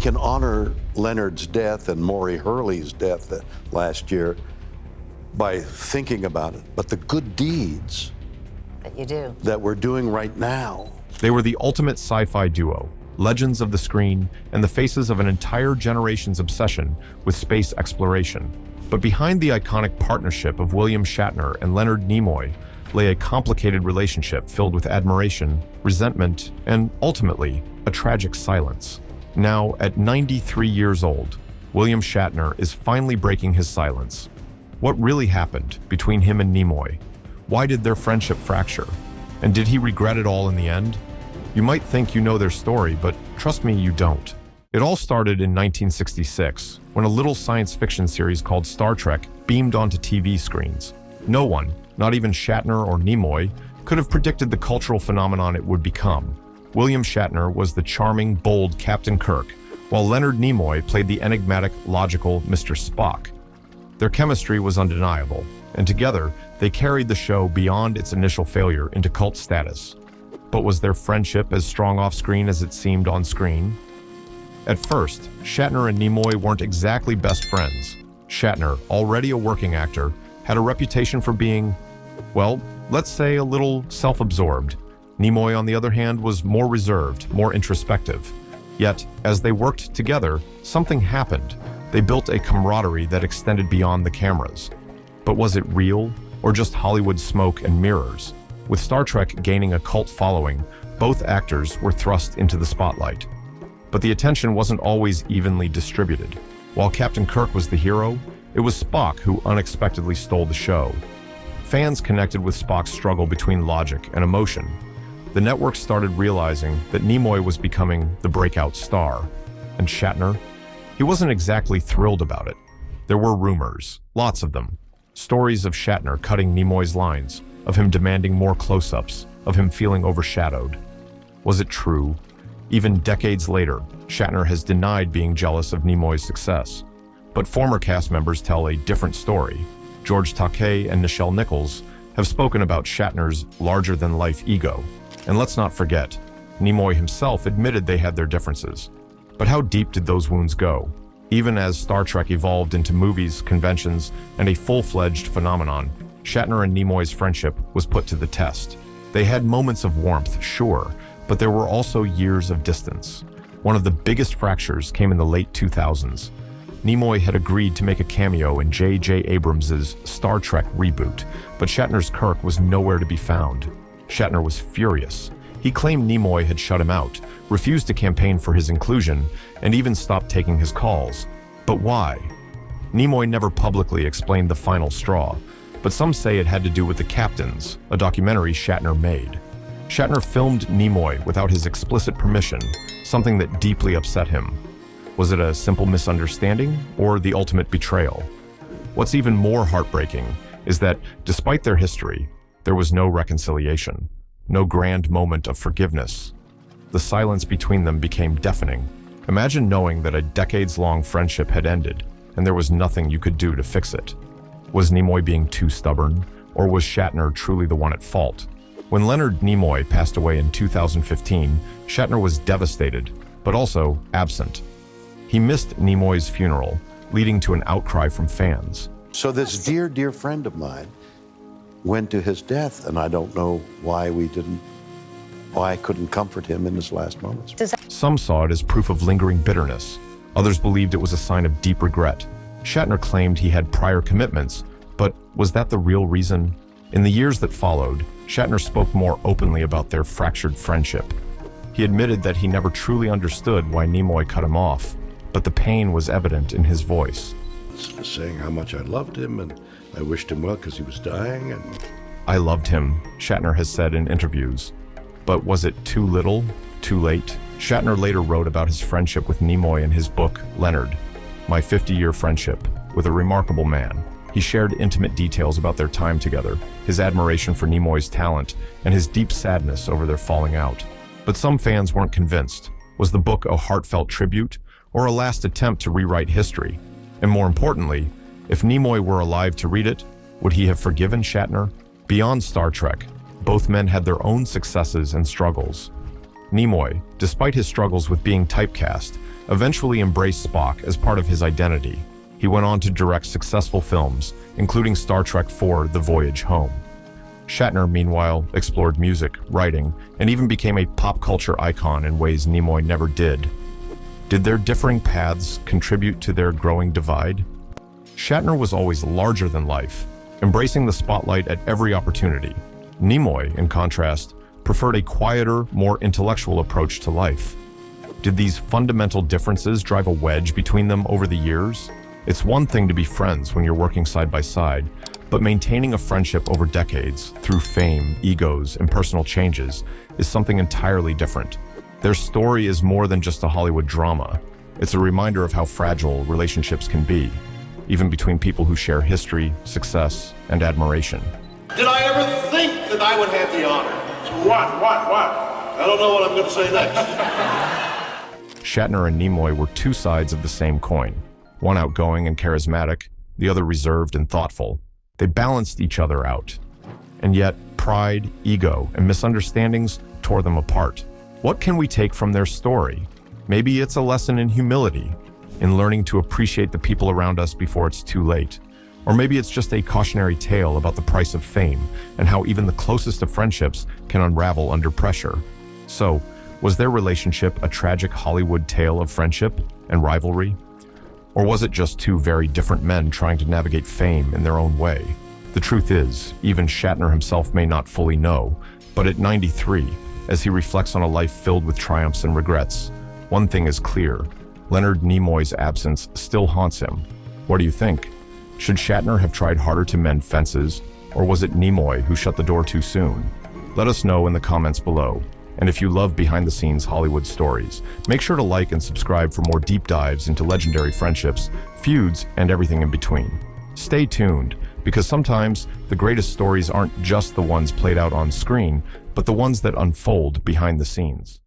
can honor Leonard's death and Maury Hurley's death last year by thinking about it, but the good deeds that you do, that we're doing right now. They were the ultimate sci-fi duo, legends of the screen and the faces of an entire generation's obsession with space exploration. But behind the iconic partnership of William Shatner and Leonard Nimoy lay a complicated relationship filled with admiration, resentment, and ultimately, a tragic silence. Now, at 93 years old, William Shatner is finally breaking his silence. What really happened between him and Nimoy? Why did their friendship fracture? And did he regret it all in the end? You might think you know their story, but trust me, you don't. It all started in 1966, when a little science fiction series called Star Trek beamed onto TV screens. No one, not even Shatner or Nimoy, could have predicted the cultural phenomenon it would become. William Shatner was the charming, bold Captain Kirk, while Leonard Nimoy played the enigmatic, logical Mr. Spock. Their chemistry was undeniable, and together, they carried the show beyond its initial failure into cult status. But was their friendship as strong off-screen as it seemed on-screen? At first, Shatner and Nimoy weren't exactly best friends. Shatner, already a working actor, had a reputation for being, well, let's say a little self-absorbed. Nimoy, on the other hand, was more reserved, more introspective. Yet, as they worked together, something happened. They built a camaraderie that extended beyond the cameras. But was it real, or just Hollywood smoke and mirrors? With Star Trek gaining a cult following, both actors were thrust into the spotlight. But the attention wasn't always evenly distributed. While Captain Kirk was the hero, it was Spock who unexpectedly stole the show. Fans connected with Spock's struggle between logic and emotion. The network started realizing that Nimoy was becoming the breakout star. And Shatner? He wasn't exactly thrilled about it. There were rumors, lots of them. Stories of Shatner cutting Nimoy's lines, of him demanding more close-ups, of him feeling overshadowed. Was it true? Even decades later, Shatner has denied being jealous of Nimoy's success. But former cast members tell a different story. George Takei and Nichelle Nichols have spoken about Shatner's larger-than-life ego. And let's not forget, Nimoy himself admitted they had their differences. But how deep did those wounds go? Even as Star Trek evolved into movies, conventions, and a full-fledged phenomenon, Shatner and Nimoy's friendship was put to the test. They had moments of warmth, sure, but there were also years of distance. One of the biggest fractures came in the late 2000s. Nimoy had agreed to make a cameo in J.J. Abrams' Star Trek reboot, but Shatner's Kirk was nowhere to be found. Shatner was furious. He claimed Nimoy had shut him out, refused to campaign for his inclusion, and even stopped taking his calls. But why? Nimoy never publicly explained the final straw, but some say it had to do with The Captains, a documentary Shatner made. Shatner filmed Nimoy without his explicit permission, something that deeply upset him. Was it a simple misunderstanding, or the ultimate betrayal? What's even more heartbreaking is that, despite their history, there was no reconciliation, no grand moment of forgiveness. The silence between them became deafening. Imagine knowing that a decades-long friendship had ended, and there was nothing you could do to fix it. Was Nimoy being too stubborn, or was Shatner truly the one at fault? When Leonard Nimoy passed away in 2015, Shatner was devastated, but also absent. He missed Nimoy's funeral, leading to an outcry from fans. So this dear, dear friend of mine went to his death, and I don't know why I couldn't comfort him in his last moments. Some saw it as proof of lingering bitterness. Others believed it was a sign of deep regret. Shatner claimed he had prior commitments, but was that the real reason? In the years that followed, Shatner spoke more openly about their fractured friendship. He admitted that he never truly understood why Nimoy cut him off, but the pain was evident in his voice. Saying how much I loved him and I wished him well because he was dying. And I loved him, Shatner has said in interviews. But was it too little, too late? Shatner later wrote about his friendship with Nimoy in his book, Leonard, My 50-Year Friendship with a Remarkable Man. He shared intimate details about their time together, his admiration for Nimoy's talent, and his deep sadness over their falling out. But some fans weren't convinced. Was the book a heartfelt tribute, or a last attempt to rewrite history? And more importantly, if Nimoy were alive to read it, would he have forgiven Shatner? Beyond Star Trek, both men had their own successes and struggles. Nimoy, despite his struggles with being typecast, eventually embraced Spock as part of his identity. He went on to direct successful films, including Star Trek IV: The Voyage Home. Shatner, meanwhile, explored music, writing, and even became a pop culture icon in ways Nimoy never did. Did their differing paths contribute to their growing divide? Shatner was always larger than life, embracing the spotlight at every opportunity. Nimoy, in contrast, preferred a quieter, more intellectual approach to life. Did these fundamental differences drive a wedge between them over the years? It's one thing to be friends when you're working side by side, but maintaining a friendship over decades, through fame, egos, and personal changes, is something entirely different. Their story is more than just a Hollywood drama. It's a reminder of how fragile relationships can be, even between people who share history, success, and admiration. Did I ever think that I would have the honor? What? I don't know what I'm going to say next. Shatner and Nimoy were two sides of the same coin, one outgoing and charismatic, the other reserved and thoughtful. They balanced each other out. And yet, pride, ego, and misunderstandings tore them apart. What can we take from their story? Maybe it's a lesson in humility, in learning to appreciate the people around us before it's too late. Or maybe it's just a cautionary tale about the price of fame and how even the closest of friendships can unravel under pressure. So, was their relationship a tragic Hollywood tale of friendship and rivalry? Or was it just two very different men trying to navigate fame in their own way? The truth is, even Shatner himself may not fully know, but at 93, as he reflects on a life filled with triumphs and regrets, one thing is clear: Leonard Nimoy's absence still haunts him. What do you think? Should Shatner have tried harder to mend fences, or was it Nimoy who shut the door too soon? Let us know in the comments below. And if you love behind-the-scenes Hollywood stories, make sure to like and subscribe for more deep dives into legendary friendships, feuds, and everything in between. Stay tuned, because sometimes the greatest stories aren't just the ones played out on screen, but the ones that unfold behind the scenes.